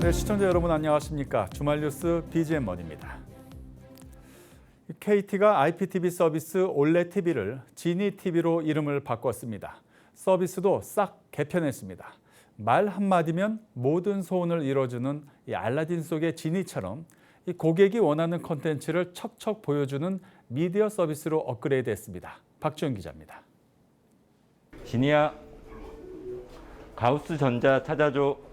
네, 시청자 여러분 안녕하십니까? 주말 뉴스 BGM원입니다. KT가 IPTV 서비스 올레TV를 지니TV로 이름을 바꿨습니다. 서비스도 싹 개편했습니다. 말 한마디면 모든 소원을 이뤄주는 이 알라딘 속의 지니처럼 이 고객이 원하는 콘텐츠를 척척 보여주는 미디어 서비스로 업그레이드했습니다. 박주영 기자입니다. 지니야, 가우스전자 찾아줘.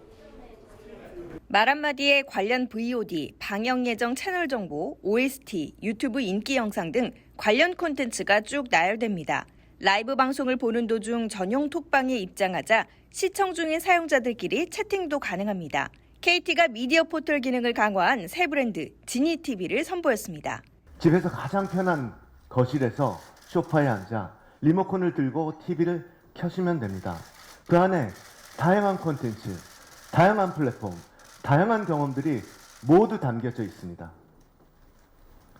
말 한마디에 관련 VOD, 방영 예정 채널 정보, OST, 유튜브 인기 영상 등 관련 콘텐츠가 쭉 나열됩니다. 라이브 방송을 보는 도중 전용 톡방에 입장하자 시청 중인 사용자들끼리 채팅도 가능합니다. KT가 미디어 포털 기능을 강화한 새 브랜드 지니TV를 선보였습니다. 집에서 가장 편한 거실에서 소파에 앉아 리모컨을 들고 TV를 켜시면 됩니다. 그 안에 다양한 콘텐츠, 다양한 플랫폼, 다양한 경험들이 모두 담겨져 있습니다.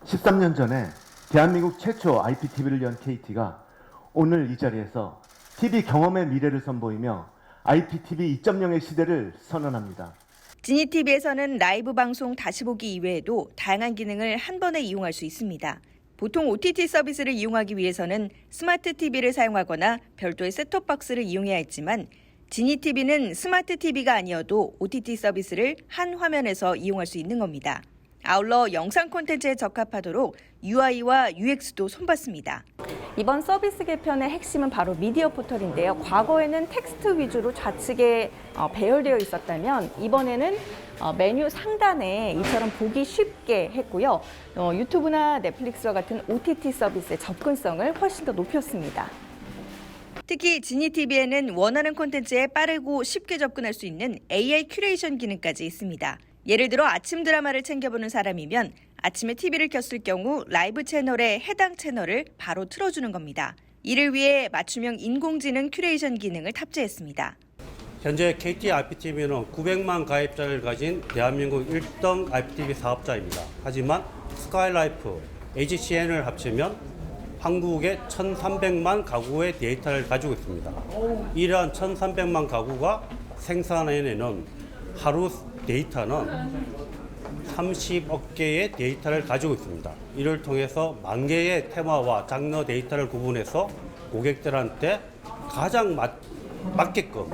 13년 전에 대한민국 최초 IPTV를 연 KT가 오늘 이 자리에서 TV 경험의 미래를 선보이며 IPTV 2.0의 시대를 선언합니다. 지니TV에서는 라이브 방송 다시 보기 이외에도 다양한 기능을 한 번에 이용할 수 있습니다. 보통 OTT 서비스를 이용하기 위해서는 스마트 TV를 사용하거나 별도의 셋톱박스를 이용해야 했지만 지니TV는 스마트 TV가 아니어도 OTT 서비스를 한 화면에서 이용할 수 있는 겁니다. 아울러 영상 콘텐츠에 적합하도록 UI와 UX도 손봤습니다. 이번 서비스 개편의 핵심은 바로 미디어 포털인데요. 과거에는 텍스트 위주로 좌측에 배열되어 있었다면 이번에는 메뉴 상단에 이처럼 보기 쉽게 했고요. 유튜브나 넷플릭스와 같은 OTT 서비스의 접근성을 훨씬 더 높였습니다. 특히 지니TV에는 원하는 콘텐츠에 빠르고 쉽게 접근할 수 있는 AI 큐레이션 기능까지 있습니다. 예를 들어 아침 드라마를 챙겨보는 사람이면 아침에 TV를 켰을 경우 라이브 채널에 해당 채널을 바로 틀어주는 겁니다. 이를 위해 맞춤형 인공지능 큐레이션 기능을 탑재했습니다. 현재 KT IPTV는 900만 가입자를 가진 대한민국 1등 IPTV 사업자입니다. 하지만 스카이라이프, HCN을 합치면 한국의 1,300만 가구의 데이터를 가지고 있습니다. 이러한 1,300만 가구가 생산해내는 하루 데이터는 30억 개의 데이터를 가지고 있습니다. 이를 통해서 만 개의 테마와 장르 데이터를 구분해서 고객들한테 가장 맞게끔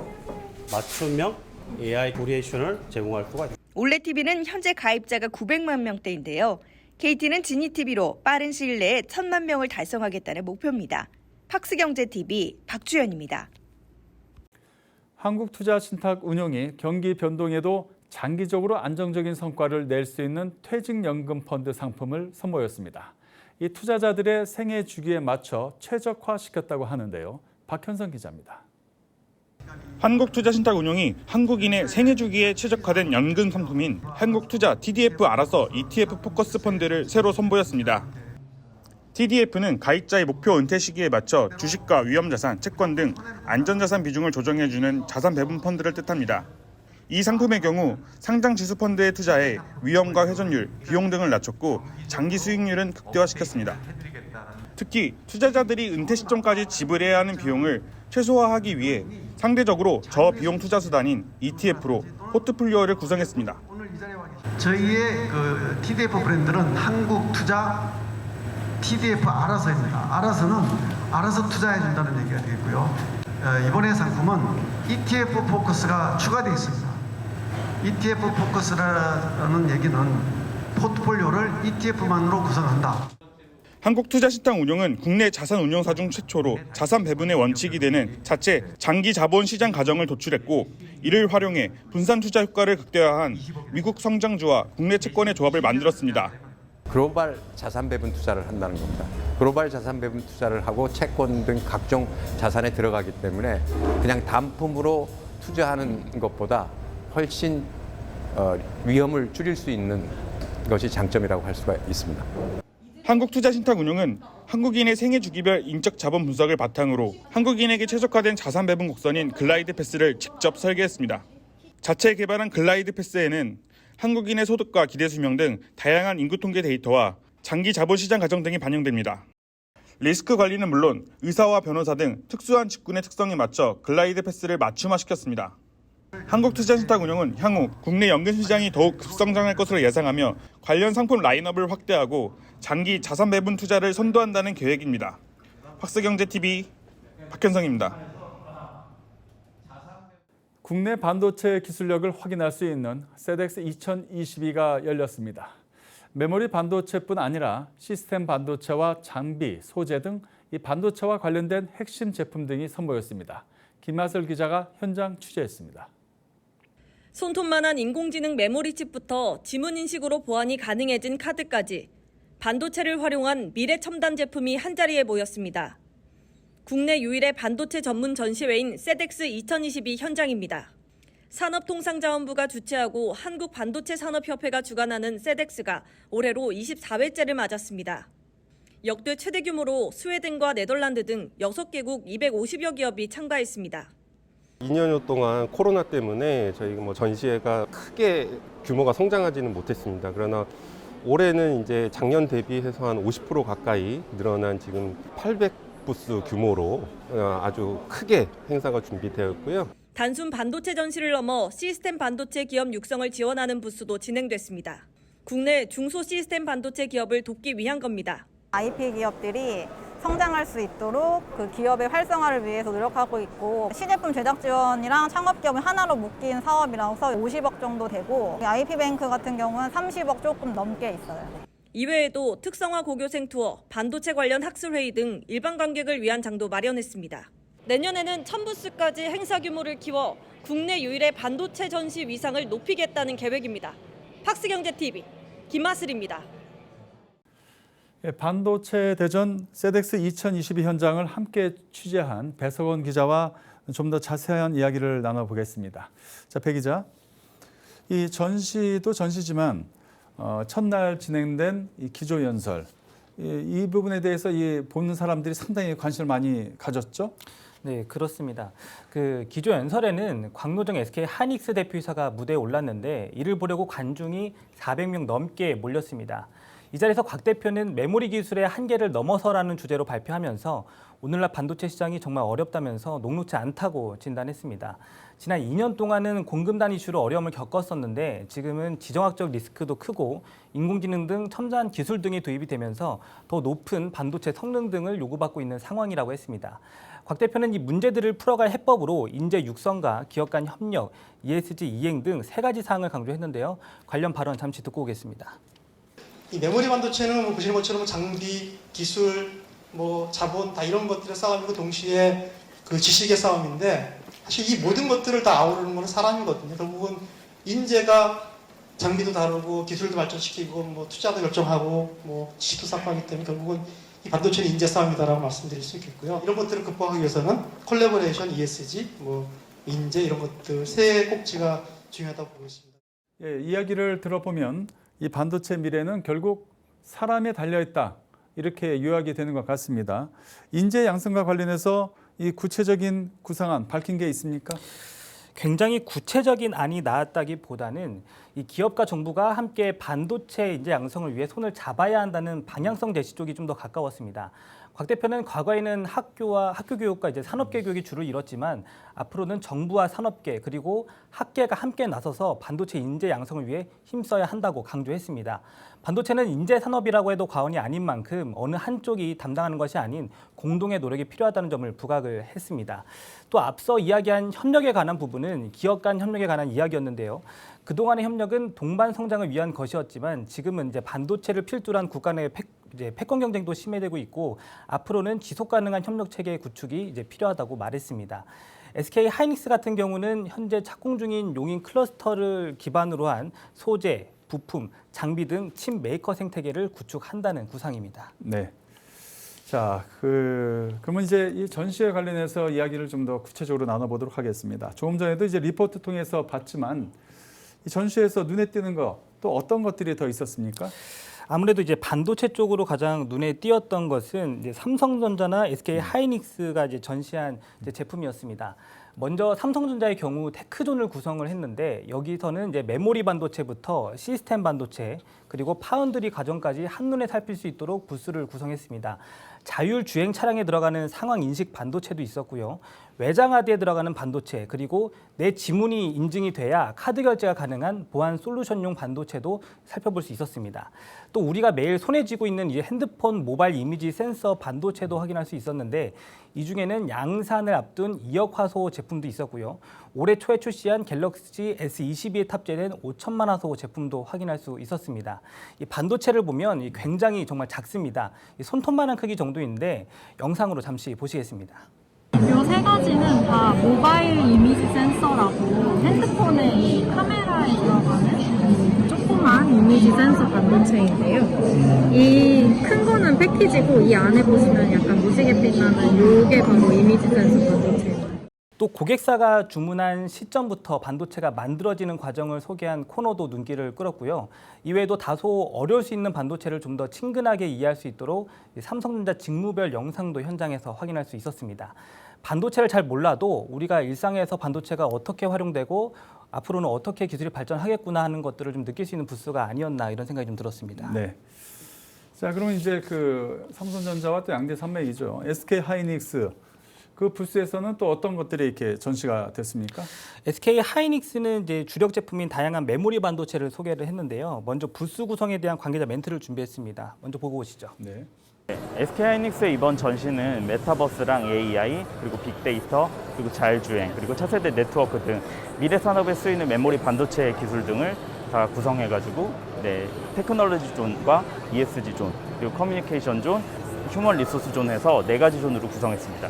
맞춤형 AI 큐레이션을 제공할 수가 있습니다. 올레TV는 현재 가입자가 900만 명대인데요. KT는 지니TV로 빠른 시일 내에 1,000만 명을 달성하겠다는 목표입니다. 팍스경제TV 박주연입니다. 한국투자신탁운용이 경기 변동에도 장기적으로 안정적인 성과를 낼 수 있는 퇴직연금 펀드 상품을 선보였습니다. 이 투자자들의 생애 주기에 맞춰 최적화시켰다고 하는데요. 박현성 기자입니다. 한국투자신탁운용이 한국인의 생애 주기에 최적화된 연금 상품인 한국투자 TDF 알아서 ETF 포커스 펀드를 새로 선보였습니다. TDF는 가입자의 목표 은퇴 시기에 맞춰 주식과 위험자산, 채권 등 안전자산 비중을 조정해주는 자산 배분 펀드를 뜻합니다. 이 상품의 경우 상장 지수 펀드에 투자해 위험과 회전율, 비용 등을 낮췄고 장기 수익률은 극대화시켰습니다. 특히 투자자들이 은퇴 시점까지 지불해야 하는 비용을 최소화하기 위해 상대적으로 저비용 투자 수단인 ETF로 포트폴리오를 구성했습니다. 저희의 TDF 브랜드는 한국투자 TDF 알아서입니다. 알아서는 알아서 투자해준다는 얘기가 되겠고요. 이번에 상품은 ETF 포커스가 추가되어 있습니다. ETF 포커스라는 얘기는 포트폴리오를 ETF만으로 구성한다. 한국투자신탁운용은 국내 자산운용사 중 최초로 자산 배분의 원칙이 되는 자체 장기 자본 시장 가정을 도출했고 이를 활용해 분산 투자 효과를 극대화한 미국 성장주와 국내 채권의 조합을 만들었습니다. 글로벌 자산 배분 투자를 한다는 겁니다. 글로벌 자산 배분 투자를 하고 채권 등 각종 자산에 들어가기 때문에 그냥 단품으로 투자하는 것보다 훨씬 위험을 줄일 수 있는 것이 장점이라고 할 수가 있습니다. 한국투자신탁운용은 한국인의 생애 주기별 인적 자본 분석을 바탕으로 한국인에게 최적화된 자산 배분 곡선인 글라이드 패스를 직접 설계했습니다. 자체 개발한 글라이드 패스에는 한국인의 소득과 기대 수명 등 다양한 인구 통계 데이터와 장기 자본시장 가정 등이 반영됩니다. 리스크 관리는 물론 의사와 변호사 등 특수한 직군의 특성에 맞춰 글라이드 패스를 맞춤화시켰습니다. 한국투자신탁운용은 향후 국내 연금 시장이 더욱 급성장할 것으로 예상하며 관련 상품 라인업을 확대하고 장기 자산 배분 투자를 선도한다는 계획입니다. 박스경제TV 박현성입니다. 국내 반도체 기술력을 확인할 수 있는 세덱스 2022가 열렸습니다. 메모리 반도체뿐 아니라 시스템 반도체와 장비, 소재 등 이 반도체와 관련된 핵심 제품 등이 선보였습니다. 김하슬 기자가 현장 취재했습니다. 손톱만한 인공지능 메모리 칩부터 지문 인식으로 보안이 가능해진 카드까지 반도체를 활용한 미래 첨단 제품이 한자리에 모였습니다. 국내 유일의 반도체 전문 전시회인 세덱스 2022 현장입니다. 산업통상자원부가 주최하고 한국반도체산업협회가 주관하는 세덱스가 올해로 24회째를 맞았습니다. 역대 최대 규모로 스웨덴과 네덜란드 등 6개국 250여 기업이 참가했습니다. 2년여 동안 코로나 때문에 저희 전시회가 크게 규모가 성장하지는 못했습니다. 그러나 올해는 이제 작년 대비해서 한 50% 가까이 늘어난 지금 800부스 규모로 아주 크게 행사가 준비되어 있고요. 단순 반도체 전시를 넘어 시스템 반도체 기업 육성을 지원하는 부스도 진행됐습니다. 국내 중소 시스템 반도체 기업을 돕기 위한 겁니다. IP 기업들이 성장할 수 있도록 그 기업의 활성화를 위해서 노력하고 있고, 시제품 제작 지원이랑 창업 기업을 하나로 묶인 사업이라서 50억 정도 되고, IP뱅크 같은 경우는 30억 조금 넘게 있어요. 이외에도 특성화 고교생 투어, 반도체 관련 학술회의 등 일반 관객을 위한 장도 마련했습니다. 내년에는 1000부스까지 행사 규모를 키워 국내 유일의 반도체 전시 위상을 높이겠다는 계획입니다. 박스경제TV 김하슬입니다. 반도체 대전 세덱스 2022 현장을 함께 취재한 배석원 기자와 좀 더 자세한 이야기를 나눠보겠습니다. 자, 배 기자, 이 전시도 전시지만 첫날 진행된 이 기조연설, 이 부분에 대해서 보는 사람들이 상당히 관심을 많이 가졌죠? 네, 그렇습니다. 그 기조 연설에는 광노정 SK 하이닉스 대표이사가 무대에 올랐는데 이를 보려고 관중이 400명 넘게 몰렸습니다. 이 자리에서 곽 대표는 메모리 기술의 한계를 넘어서라는 주제로 발표하면서 오늘날 반도체 시장이 정말 어렵다면서 녹록지 않다고 진단했습니다. 지난 2년 동안은 공급난 이슈로 어려움을 겪었었는데 지금은 지정학적 리스크도 크고 인공지능 등 첨단 기술 등이 도입이 되면서 더 높은 반도체 성능 등을 요구받고 있는 상황이라고 했습니다. 곽 대표는 이 문제들을 풀어갈 해법으로 인재 육성과 기업 간 협력, ESG 이행 등 3가지 사항을 강조했는데요. 관련 발언 잠시 듣고 오겠습니다. 이 메모리 반도체는 보시는 것처럼 장비, 기술, 자본 다 이런 것들의 싸움이고 동시에 그 지식의 싸움인데, 사실 이 모든 것들을 다 아우르는 것은 사람이거든요. 결국은 인재가 장비도 다루고 기술도 발전시키고 투자도 결정하고 지식도 쌓고 하기 때문에 결국은 이 반도체는 인재 싸움이다라고 말씀드릴 수 있겠고요. 이런 것들을 극복하기 위해서는 콜래보레이션, ESG, 인재 이런 것들 세 꼭지가 중요하다고 보고 있습니다. 예, 이야기를 들어보면 이 반도체 미래는 결국 사람에 달려있다, 이렇게 요약이 되는 것 같습니다. 인재 양성과 관련해서 이 구체적인 구상안 밝힌 게 있습니까? 굉장히 구체적인 안이 나왔다기보다는 이 기업과 정부가 함께 반도체 인재 양성을 위해 손을 잡아야 한다는 방향성 제시 쪽이 좀 더 가까웠습니다. 곽 대표는 과거에는 학교 교육과 이제 산업계 교육이 주를 이뤘지만 앞으로는 정부와 산업계 그리고 학계가 함께 나서서 반도체 인재 양성을 위해 힘써야 한다고 강조했습니다. 반도체는 인재 산업이라고 해도 과언이 아닌 만큼 어느 한쪽이 담당하는 것이 아닌 공동의 노력이 필요하다는 점을 부각을 했습니다. 또 앞서 이야기한 협력에 관한 부분은 기업 간 협력에 관한 이야기였는데요. 그동안의 협력은 동반 성장을 위한 것이었지만 지금은 이제 반도체를 필두로 한 국가 내 패권 경쟁도 심해지고 있고 앞으로는 지속 가능한 협력 체계 구축이 이제 필요하다고 말했습니다. SK 하이닉스 같은 경우는 현재 착공 중인 용인 클러스터를 기반으로 한 소재, 부품, 장비 등 칩 메이커 생태계를 구축한다는 구상입니다. 네. 자, 그러면 이제 이 전시회 관련해서 이야기를 좀 더 구체적으로 나눠보도록 하겠습니다. 조금 전에도 이제 리포트 통해서 봤지만 이 전시회에서 눈에 띄는 거 또 어떤 것들이 더 있었습니까? 아무래도 이제 반도체 쪽으로 가장 눈에 띄었던 것은 이제 삼성전자나 SK 하이닉스가 이제 전시한 이제 제품이었습니다. 먼저 삼성전자의 경우 테크존을 구성을 했는데 여기서는 이제 메모리 반도체부터 시스템 반도체 그리고 파운드리 과정까지 한눈에 살필 수 있도록 부스를 구성했습니다. 자율 주행 차량에 들어가는 상황 인식 반도체도 있었고요. 외장하드에 들어가는 반도체, 그리고 내 지문이 인증이 돼야 카드 결제가 가능한 보안 솔루션용 반도체도 살펴볼 수 있었습니다. 또 우리가 매일 손에 쥐고 있는 이 핸드폰 모바일 이미지 센서 반도체도 확인할 수 있었는데 이 중에는 양산을 앞둔 2억 화소 제품도 있었고요. 올해 초에 출시한 갤럭시 S22에 탑재된 5천만 화소 제품도 확인할 수 있었습니다. 이 반도체를 보면 굉장히 정말 작습니다. 손톱만한 크기 정도인데 영상으로 잠시 보시겠습니다. 이 세 가지는 다 모바일 이미지 센서라고 핸드폰의 이 카메라에 들어가는 조그만 이미지 센서 반도체인데요. 이 큰 거는 패키지고 이 안에 보시면 약간 무지개 빛나는 요게 바로 이미지 센서 반도체예요. 또 고객사가 주문한 시점부터 반도체가 만들어지는 과정을 소개한 코너도 눈길을 끌었고요. 이외에도 다소 어려울 수 있는 반도체를 좀 더 친근하게 이해할 수 있도록 삼성전자 직무별 영상도 현장에서 확인할 수 있었습니다. 반도체를 잘 몰라도 우리가 일상에서 반도체가 어떻게 활용되고 앞으로는 어떻게 기술이 발전하겠구나 하는 것들을 좀 느낄 수 있는 부스가 아니었나 이런 생각이 좀 들었습니다. 네. 자, 그러면 이제 그 삼성전자와 또 양대 산맥이죠. SK 하이닉스. 그 부스에서는 또 어떤 것들이 이렇게 전시가 됐습니까? SK 하이닉스는 이제 주력 제품인 다양한 메모리 반도체를 소개를 했는데요. 먼저 부스 구성에 대한 관계자 멘트를 준비했습니다. 먼저 보고 오시죠. 네. SK하이닉스의 이번 전시는 메타버스랑 AI, 그리고 빅데이터, 그리고 자율주행, 그리고 차세대 네트워크 등 미래 산업에 쓰이는 메모리 반도체 기술 등을 다 구성해가지고 테크놀로지 존과 ESG 존, 그리고 커뮤니케이션 존, 휴먼 리소스 존 해서 4가지 존으로 구성했습니다.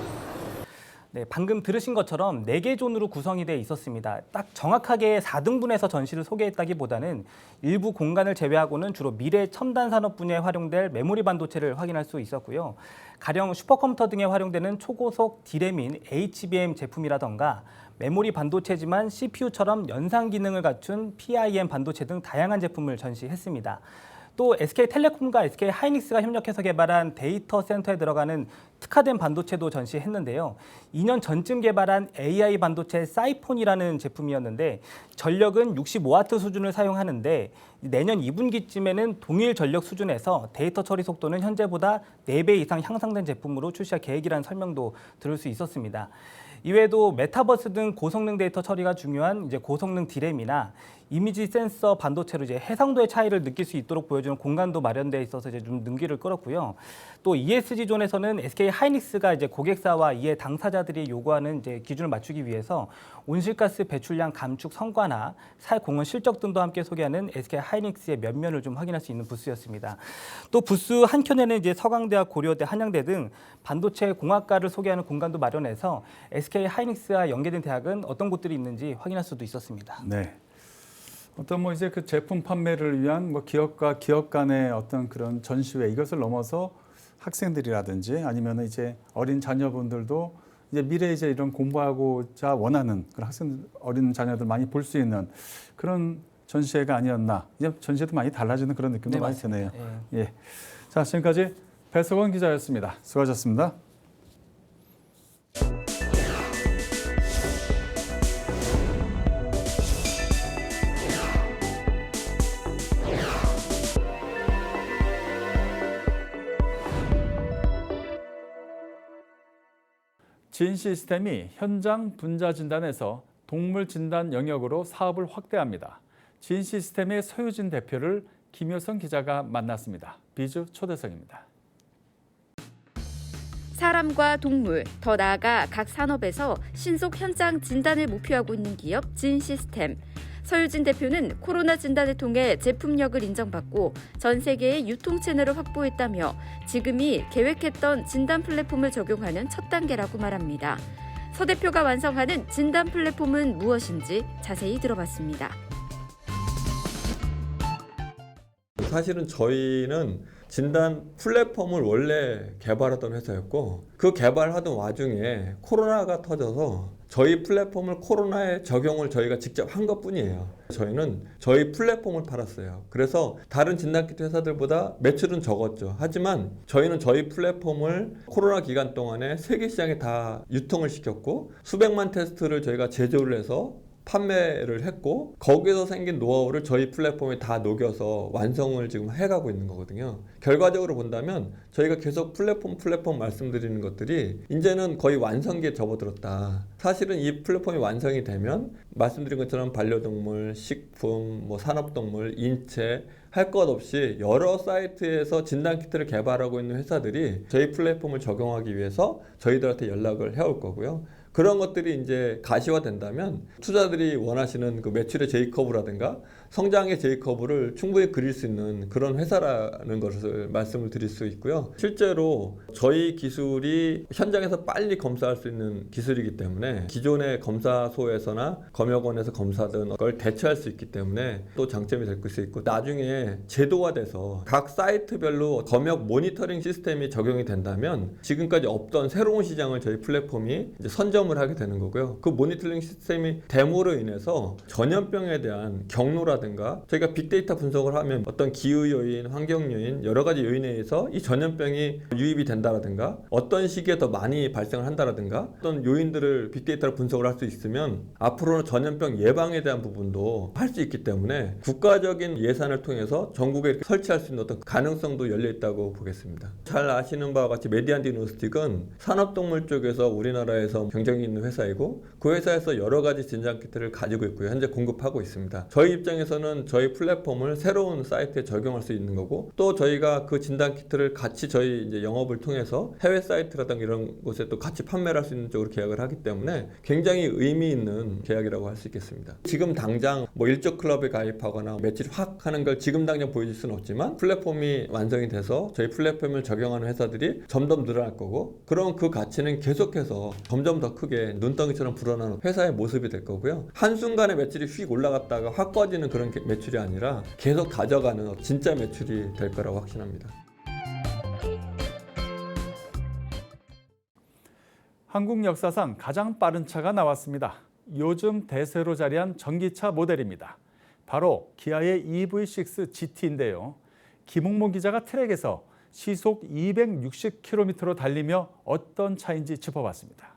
네, 방금 들으신 것처럼 4개 존으로 구성이 되어 있었습니다. 딱 정확하게 4등분해서 전시를 소개했다기보다는 일부 공간을 제외하고는 주로 미래 첨단 산업 분야에 활용될 메모리 반도체를 확인할 수 있었고요. 가령 슈퍼컴퓨터 등에 활용되는 초고속 D램인 HBM 제품이라던가 메모리 반도체지만 CPU처럼 연상 기능을 갖춘 PIM 반도체 등 다양한 제품을 전시했습니다. 또 SK텔레콤과 SK하이닉스가 협력해서 개발한 데이터 센터에 들어가는 특화된 반도체도 전시했는데요. 2년 전쯤 개발한 AI 반도체 사이폰이라는 제품이었는데 전력은 65W 수준을 사용하는데 내년 2분기쯤에는 동일 전력 수준에서 데이터 처리 속도는 현재보다 4배 이상 향상된 제품으로 출시할 계획이라는 설명도 들을 수 있었습니다. 이외에도 메타버스 등 고성능 데이터 처리가 중요한 이제 고성능 D램이나 이미지 센서 반도체로 이제 해상도의 차이를 느낄 수 있도록 보여주는 공간도 마련돼 있어서 이제 좀 눈길을 끌었고요. 또 ESG 존에서는 SK 하이닉스가 이제 고객사와 이해 당사자들이 요구하는 이제 기준을 맞추기 위해서 온실가스 배출량 감축 성과나 사회공헌 실적 등도 함께 소개하는 SK 하이닉스의 면면을 좀 확인할 수 있는 부스였습니다. 또 부스 한켠에는 이제 서강대와 고려대, 한양대 등 반도체 공학과를 소개하는 공간도 마련해서 SK 하이닉스와 연계된 대학은 어떤 곳들이 있는지 확인할 수도 있었습니다. 네. 어떤 뭐 이제 그 제품 판매를 위한 뭐 기업과 기업 간의 어떤 그런 전시회 이것을 넘어서 학생들이라든지 아니면 이제 어린 자녀분들도 이제 미래에 이제 이런 공부하고자 원하는 그런 학생 어린 자녀들 많이 볼 수 있는 그런 전시회가 아니었나. 이제 전시회도 많이 달라지는 그런 느낌도 많이 드네요. 예. 자, 지금까지 배석원 기자였습니다. 수고하셨습니다. 진 시스템이 현장 분자 진단에서 동물 진단 영역으로 사업을 확대합니다. 진 시스템의 서유진 대표를 김효성 기자가 만났습니다. 비주 초대석입니다. 사람과 동물, 더 나아가 각 산업에서 신속 현장 진단을 목표하고 있는 기업 진 시스템. 서유진 대표는 코로나 진단을 통해 제품력을 인정받고 전 세계의 유통 채널을 확보했다며 지금이 계획했던 진단 플랫폼을 적용하는 첫 단계라고 말합니다. 서 대표가 완성하는 진단 플랫폼은 무엇인지 자세히 들어봤습니다. 사실은 저희는 진단 플랫폼을 원래 개발하던 회사였고 그 개발하던 와중에 코로나가 터져서 저희 플랫폼을 코로나에 적용을 저희가 직접 한 것뿐이에요. 저희는 저희 플랫폼을 팔았어요. 그래서 다른 진단키트 회사들보다 매출은 적었죠. 하지만 저희는 저희 플랫폼을 코로나 기간 동안에 세계 시장에 다 유통을 시켰고 수백만 테스트를 저희가 제조를 해서 판매를 했고 거기서 생긴 노하우를 저희 플랫폼에 다 녹여서 완성을 지금 해가고 있는 거거든요. 결과적으로 본다면 저희가 계속 플랫폼 말씀드리는 것들이 이제는 거의 완성기에 접어들었다. 사실은 이 플랫폼이 완성이 되면 말씀드린 것처럼 반려동물, 식품, 산업동물, 인체 할 것 없이 여러 사이트에서 진단키트를 개발하고 있는 회사들이 저희 플랫폼을 적용하기 위해서 저희들한테 연락을 해올 거고요. 그런 것들이 이제 가시화된다면 투자들이 원하시는 그 매출의 J커브라든가 성장의 J커브를 충분히 그릴 수 있는 그런 회사라는 것을 말씀을 드릴 수 있고요. 실제로 저희 기술이 현장에서 빨리 검사할 수 있는 기술이기 때문에 기존의 검사소에서나 검역원에서 검사하던 걸 대체할 수 있기 때문에 또 장점이 될 수 있고, 나중에 제도화돼서 각 사이트별로 검역 모니터링 시스템이 적용이 된다면 지금까지 없던 새로운 시장을 저희 플랫폼이 이제 선점을 하게 되는 거고요. 그 모니터링 시스템이 됨으로 인해서 전염병에 대한 경로라든가 저희가 빅데이터 분석을 하면 어떤 기후 요인, 환경 요인, 여러 가지 요인에 의해서 이 전염병이 유입이 된다라든가 어떤 시기에 더 많이 발생을 한다라든가 어떤 요인들을 빅데이터로 분석을 할 수 있으면 앞으로는 전염병 예방에 대한 부분도 할 수 있기 때문에 국가적인 예산을 통해서 전국에 설치할 수 있는 어떤 가능성도 열려 있다고 보겠습니다. 잘 아시는 바와 같이 메디안 디노스틱은 산업동물 쪽에서 우리나라에서 경쟁이 있는 회사이고 그 회사에서 여러 가지 진단키트를 가지고 있고요. 현재 공급하고 있습니다. 저희 입장에서는 저희 플랫폼을 새로운 사이트에 적용할 수 있는 거고, 또 저희가 그 진단키트를 같이 저희 이제 영업을 통해서 해외 사이트라든가 이런 곳에 또 같이 판매를 할 수 있는 쪽으로 계약을 하기 때문에 굉장히 의미 있는 계약이라고 할 수 있겠습니다. 지금 당장 일조 클럽에 가입하거나 매출이 확 하는 걸 지금 당장 보여줄 수는 없지만 플랫폼이 완성이 돼서 저희 플랫폼을 적용하는 회사들이 점점 늘어날 거고, 그럼 그 가치는 계속해서 점점 더 크게 눈덩이처럼 불어나는 회사의 모습이 될 거고요. 한순간에 매출이 휙 올라갔다가 확 꺼지는 그런 매출이 아니라 계속 가져가는 진짜 매출이 될 거라고 확신합니다. 한국 역사상 가장 빠른 차가 나왔습니다. 요즘 대세로 자리한 전기차 모델입니다. 바로 기아의 EV6 GT인데요. 김홍모 기자가 트랙에서 시속 260km로 달리며 어떤 차인지 짚어봤습니다.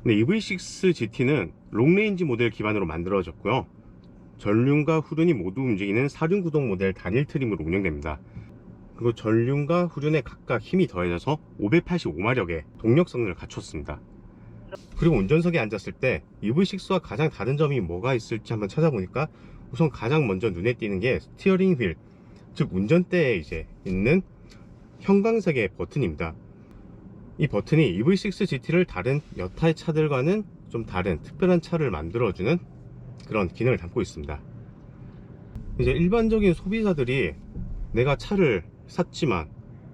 네, EV6 GT는 롱레인지 모델 기반으로 만들어졌고요. 전륜과 후륜이 모두 움직이는 4륜 구동 모델 단일 트림으로 운영됩니다. 그리고 전륜과 후륜에 각각 힘이 더해져서 585마력의 동력 성능을 갖췄습니다. 그리고 운전석에 앉았을 때 EV6와 가장 다른 점이 뭐가 있을지 한번 찾아보니까 우선 가장 먼저 눈에 띄는 게 스티어링 휠, 즉 운전대에 이제 있는 형광색의 버튼입니다. 이 버튼이 EV6 GT를 다른 여타의 차들과는 좀 다른 특별한 차를 만들어주는 그런 기능을 담고 있습니다. 이제 일반적인 소비자들이 내가 차를 샀지만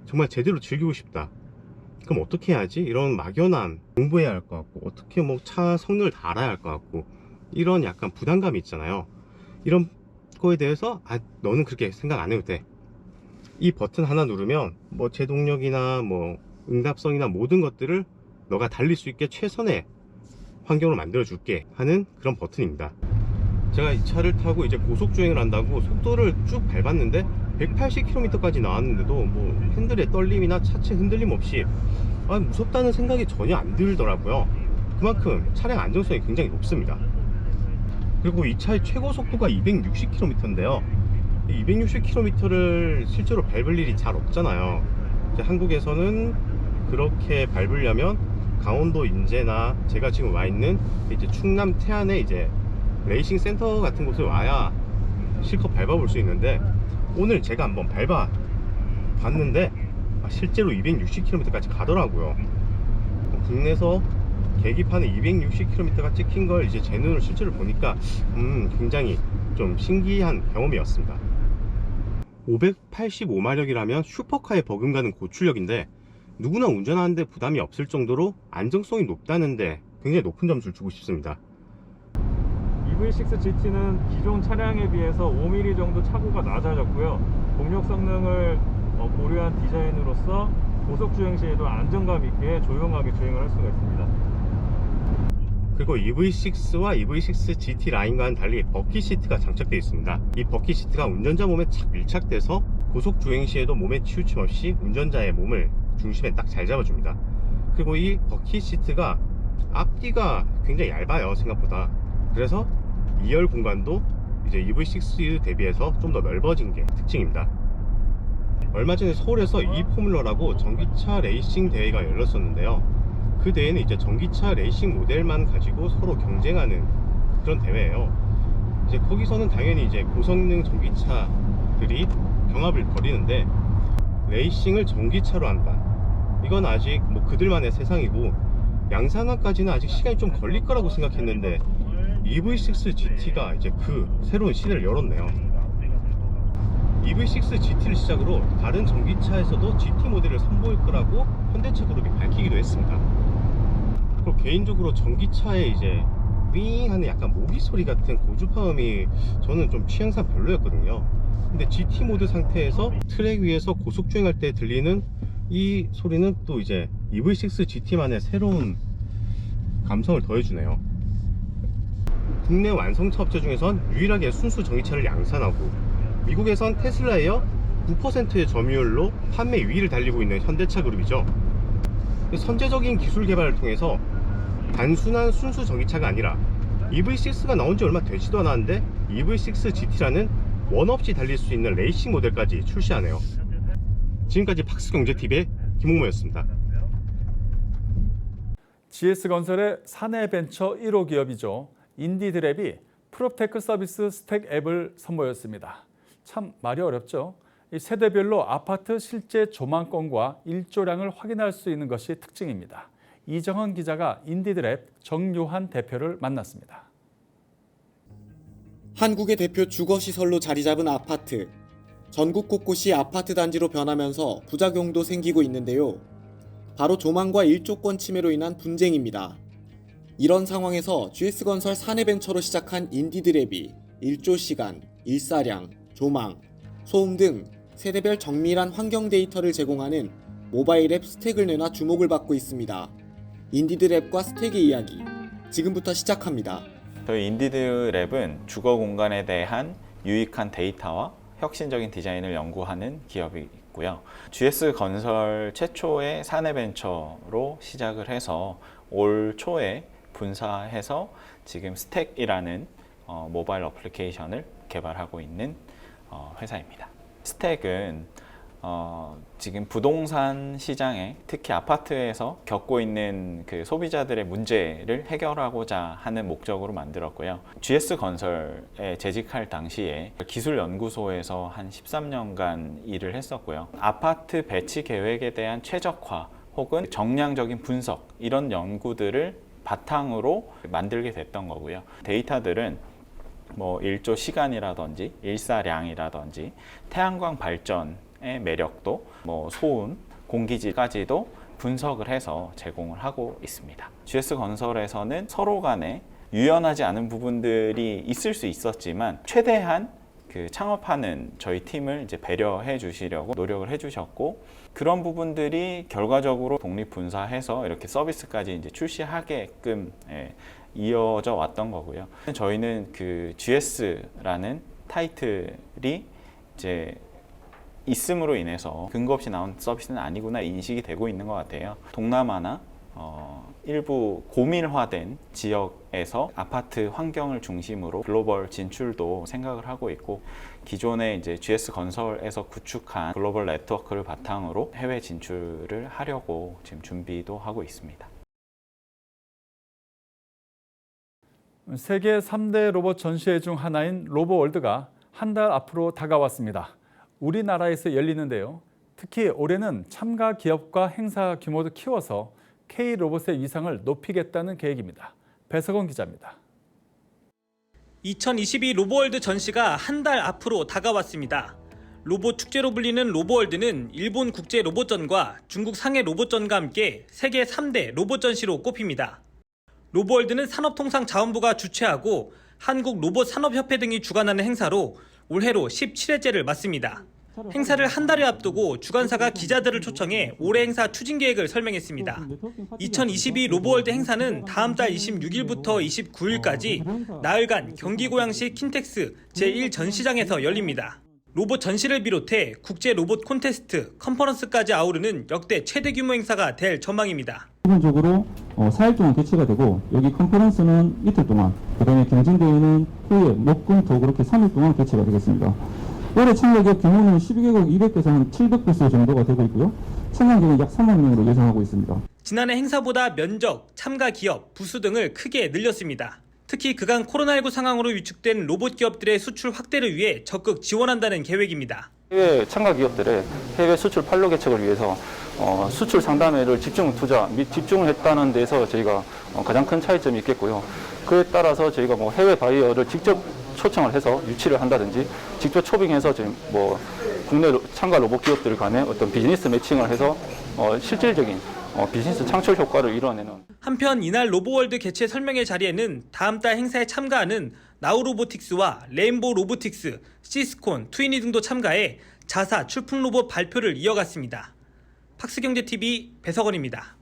정말 제대로 즐기고 싶다, 그럼 어떻게 해야지? 이런 막연한 공부해야 할 것 같고, 어떻게 차 성능을 다 알아야 할 것 같고, 이런 약간 부담감이 있잖아요. 이런 거에 대해서 너는 그렇게 생각 안 해도 돼. 이 버튼 하나 누르면 제동력이나 응답성이나 모든 것들을 너가 달릴 수 있게 최선의 환경을 만들어 줄게 하는 그런 버튼입니다. 제가 이 차를 타고 이제 고속주행을 한다고 속도를 쭉 밟았는데 180km까지 나왔는데도 핸들의 떨림이나 차체 흔들림 없이 무섭다는 생각이 전혀 안 들더라고요. 그만큼 차량 안정성이 굉장히 높습니다. 그리고 이 차의 최고 속도가 260km인데요 260km를 실제로 밟을 일이 잘 없잖아요. 이제 한국에서는 그렇게 밟으려면 강원도 인제나 제가 지금 와 있는 이제 충남 태안에 이제 레이싱 센터 같은 곳에 와야 실컷 밟아볼 수 있는데, 오늘 제가 한번 밟아 봤는데 실제로 260km까지 가더라고요. 국내에서 계기판에 260km가 찍힌 걸 이제 제 눈으로 실제로 보니까 굉장히 좀 신기한 경험이었습니다. 585마력이라면 슈퍼카에 버금가는 고출력인데 누구나 운전하는데 부담이 없을 정도로 안정성이 높다는데 굉장히 높은 점수를 주고 싶습니다. EV6 GT는 기존 차량에 비해서 5mm 정도 차고가 낮아졌고요. 동력 성능을 고려한 디자인으로서 고속주행 시에도 안정감 있게 조용하게 주행을 할 수가 있습니다. 그리고 EV6와 EV6 GT 라인과는 달리 버킷 시트가 장착되어 있습니다. 이 버킷 시트가 운전자 몸에 착 밀착돼서 고속 주행 시에도 몸에 치우침 없이 운전자의 몸을 중심에 딱 잘 잡아줍니다. 그리고 이 버킷 시트가 앞뒤가 굉장히 얇아요, 생각보다. 그래서 2열 공간도 이제 EV6 대비해서 좀 더 넓어진 게 특징입니다. 얼마 전에 서울에서 e포뮬러라고 전기차 레이싱 대회가 열렸었는데요. 그 대회는 이제 전기차 레이싱 모델만 가지고 서로 경쟁하는 그런 대회예요. 이제 거기서는 당연히 이제 고성능 전기차들이 경합을 벌이는데, 레이싱을 전기차로 한다, 이건 아직 뭐 그들만의 세상이고, 양산화까지는 아직 시간이 좀 걸릴 거라고 생각했는데 EV6 GT가 이제 그 새로운 시대를 열었네요. EV6 GT를 시작으로 다른 전기차에서도 GT 모델을 선보일 거라고 현대차 그룹이 밝히기도 했습니다. 그리고 개인적으로 전기차에 이제 윙 하는 약간 모기 소리 같은 고주파음이 저는 좀 취향상 별로였거든요. 근데 GT 모드 상태에서 트랙 위에서 고속 주행할 때 들리는 이 소리는 또 이제 EV6 GT만의 새로운 감성을 더해주네요. 국내 완성차 업체 중에선 유일하게 순수 전기차를 양산하고, 미국에선 테슬라 에어 9%의 점유율로 판매 2위를 달리고 있는 현대차 그룹이죠. 선제적인 기술 개발을 통해서 단순한 순수 전기차가 아니라 EV6가 나온 지 얼마 되지도 않았는데 EV6 GT라는 원 없이 달릴 수 있는 레이싱 모델까지 출시하네요. 지금까지 팍스경제TV의 김홍모였습니다. GS건설의 사내벤처 1호 기업이죠. 인디드랩이 프롭테크 서비스 스택 앱을 선보였습니다. 참 말이 어렵죠. 이 세대별로 아파트 실제 조망권과 일조량을 확인할 수 있는 것이 특징입니다. 이정헌 기자가 인디드랩 정요한 대표를 만났습니다. 한국의 대표 주거시설로 자리 잡은 아파트. 전국 곳곳이 아파트 단지로 변하면서 부작용도 생기고 있는데요. 바로 조망과 일조권 침해로 인한 분쟁입니다. 이런 상황에서 GS건설 사내벤처로 시작한 인디드랩이 일조시간, 일사량, 조망, 소음 등 세대별 정밀한 환경 데이터를 제공하는 모바일 앱 스택을 내놔 주목을 받고 있습니다. 인디드랩과 스택의 이야기, 지금부터 시작합니다. 저희 인디드랩은 주거 공간에 대한 유익한 데이터와 혁신적인 디자인을 연구하는 기업이고요. GS건설 최초의 사내벤처로 시작을 해서 올 초에 분사해서 지금 스택이라는 모바일 어플리케이션을 개발하고 있는 회사입니다. 스택은 지금 부동산 시장에 특히 아파트에서 겪고 있는 그 소비자들의 문제를 해결하고자 하는 목적으로 만들었고요. GS건설에 재직할 당시에 기술연구소에서 한 13년간 일을 했었고요. 아파트 배치 계획에 대한 최적화 혹은 정량적인 분석, 이런 연구들을 바탕으로 만들게 됐던 거고요. 데이터들은 뭐 일조 시간이라든지 일사량이라든지 태양광 발전의 매력도, 뭐 소음, 공기질까지도 분석을 해서 제공을 하고 있습니다. GS건설에서는 서로 간에 유연하지 않은 부분들이 있을 수 있었지만 최대한 그 창업하는 저희 팀을 이제 배려해 주시려고 노력을 해 주셨고, 그런 부분들이 결과적으로 독립분사해서 이렇게 서비스까지 이제 출시하게끔 이어져 왔던 거고요. 저희는 그 GS라는 타이틀이 이제 있음으로 인해서 근거 없이 나온 서비스는 아니구나 인식이 되고 있는 것 같아요. 동남아나 일부 고밀화된 지역에서 아파트 환경을 중심으로 글로벌 진출도 생각을 하고 있고, 기존의 이제 GS건설에서 구축한 글로벌 네트워크를 바탕으로 해외 진출을 하려고 지금 준비도 하고 있습니다. 세계 3대 로봇 전시회 중 하나인 로보월드가 한 달 앞으로 다가왔습니다. 우리나라에서 열리는데요. 특히 올해는 참가 기업과 행사 규모도 키워서 K로봇의 위상을 높이겠다는 계획입니다. 배석원 기자입니다. 2022 로보월드 전시가 한 달 앞으로 다가왔습니다. 로봇 축제로 불리는 로보월드는 일본 국제 로봇전과 중국 상해 로봇전과 함께 세계 3대 로봇 전시로 꼽힙니다. 로보월드는 산업통상자원부가 주최하고 한국로봇산업협회 등이 주관하는 행사로 올해로 17회째를 맞습니다. 행사를 한 달을 앞두고 주관사가 기자들을 초청해 올해 행사 추진 계획을 설명했습니다. 2022 로보월드 행사는 다음 달 26일부터 29일까지 나흘간 경기고양시 킨텍스 제1전시장에서 열립니다. 로봇 전시를 비롯해 국제 로봇 콘테스트, 컨퍼런스까지 아우르는 역대 최대 규모 행사가 될 전망입니다. 기본적으로 4일 동안 개최가 되고 여기 컨퍼런스는 이틀 동안, 그다음에 경진대회는 후에 목금토 그렇게 3일 동안 개최가 되겠습니다. 올해 참가 기업 규모는 12개국 200개에서 한 700개소 정도가 되고 있고요. 참가 기업은 약 3만 명으로 예상하고 있습니다. 지난해 행사보다 면적, 참가 기업, 부수 등을 크게 늘렸습니다. 특히 그간 코로나19 상황으로 위축된 로봇 기업들의 수출 확대를 위해 적극 지원한다는 계획입니다. 해외 참가 기업들의 해외 수출 판로 개척을 위해서 수출 상담회를 집중 투자 및 집중을 했다는 데서 저희가 가장 큰 차이점이 있겠고요. 그에 따라서 저희가 뭐 해외 바이어를 직접 초청을 해서 유치를 한다든지 직접 초빙해서 지금 뭐 국내 참가 로봇 기업들 간의 어떤 비즈니스 매칭을 해서 실질적인 비즈니스 창출 효과를 이뤄내는. 한편 이날 로보월드 개최 설명회 자리에는 다음 달 행사에 참가하는 나우로보틱스와 레인보우 로보틱스, 시스콘, 트위니 등도 참가해 자사 출품 로봇 발표를 이어갔습니다. 팍스경제TV 배석원입니다.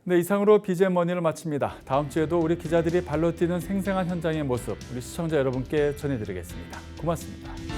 네, 이상으로 BGM 머니를 마칩니다. 다음 주에도 우리 기자들이 발로 뛰는 생생한 현장의 모습 우리 시청자 여러분께 전해드리겠습니다. 고맙습니다.